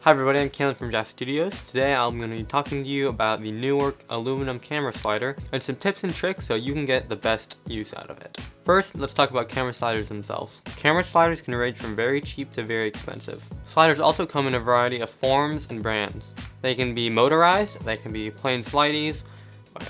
Hi everybody, I'm Kalen from Jack Studios. Today I'm going to be talking to you about the Neewer Aluminum Camera Slider and some tips and tricks so you can get the best use out of it. First, let's talk about camera sliders themselves. Camera sliders can range from very cheap to very expensive. Sliders also come in a variety of forms and brands. They can be motorized, they can be plain slideys,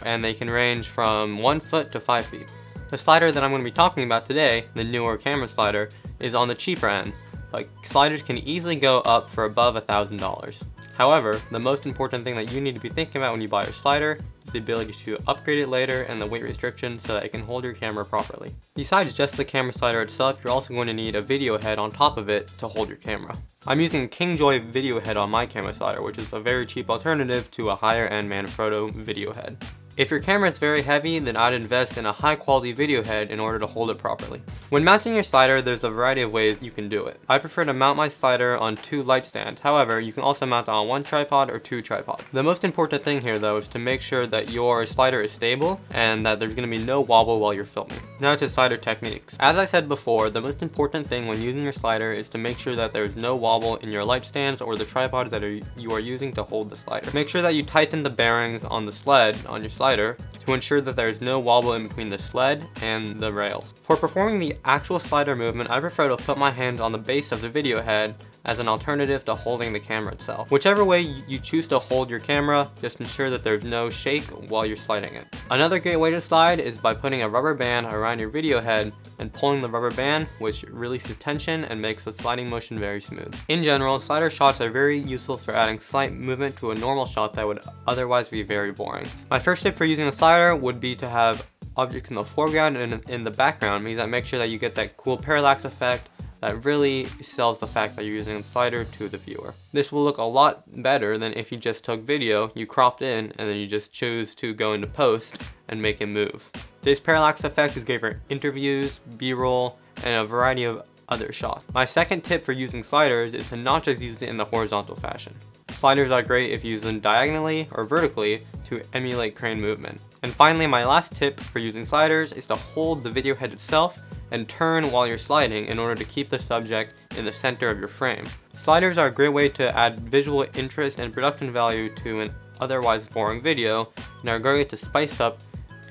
and they can range from 1 foot to 5 feet. The slider that I'm going to be talking about today, the Neewer Camera Slider, is on the cheaper end. But sliders can easily go up for above $1,000. However, the most important thing that you need to be thinking about when you buy your slider is the ability to upgrade it later and the weight restriction so that it can hold your camera properly. Besides just the camera slider itself, you're also going to need a video head on top of it to hold your camera. I'm using Kingjoy video head on my camera slider, which is a very cheap alternative to a higher end Manfrotto video head. If your camera is very heavy, then I'd invest in a high quality video head in order to hold it properly. When mounting your slider, there's a variety of ways you can do it. I prefer to mount my slider on 2 light stands. However, you can also mount it on 1 tripod or 2 tripods. The most important thing here though is to make sure that your slider is stable and that there's going to be no wobble while you're filming. Now to slider techniques. As I said before, the most important thing when using your slider is to make sure that there's no wobble in your light stands or the tripods that you are using to hold the slider. Make sure that you tighten the bearings on the sled on your slider to ensure that there is no wobble in between the sled and the rails. For performing the actual slider movement, I prefer to put my hand on the base of the video head as an alternative to holding the camera itself. Whichever way you choose to hold your camera, just ensure that there's no shake while you're sliding it. Another great way to slide is by putting a rubber band around your video head and pulling the rubber band, which releases tension and makes the sliding motion very smooth. In general, slider shots are very useful for adding slight movement to a normal shot that would otherwise be very boring. My first tip for using a slider would be to have objects in the foreground and in the background, means that make sure that you get that cool parallax effect that really sells the fact that you're using a slider to the viewer. This will look a lot better than if you just took video, you cropped in, and then you just choose to go into post and make it move. This parallax effect is great for interviews, B-roll, and a variety of other shots. My second tip for using sliders is to not just use it in the horizontal fashion. Sliders are great if you use them diagonally or vertically to emulate crane movement. And finally, my last tip for using sliders is to hold the video head itself and turn while you're sliding in order to keep the subject in the center of your frame. Sliders are a great way to add visual interest and production value to an otherwise boring video and are great to spice up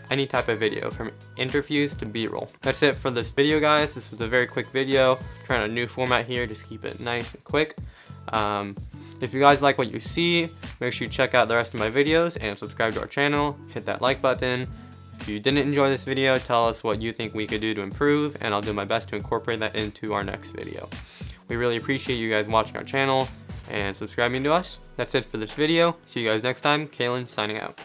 any type of video, from interviews to B-roll. That's it for this video, guys. This was a very quick video, trying a new format here, just keep it nice and quick. If you guys like what you see, make sure you check out the rest of my videos and subscribe to our channel, hit that like button. If you didn't enjoy this video, tell us what you think we could do to improve, and I'll do my best to incorporate that into our next video. We really appreciate you guys watching our channel and subscribing to us. That's it for this video. See you guys next time. Kalen signing out.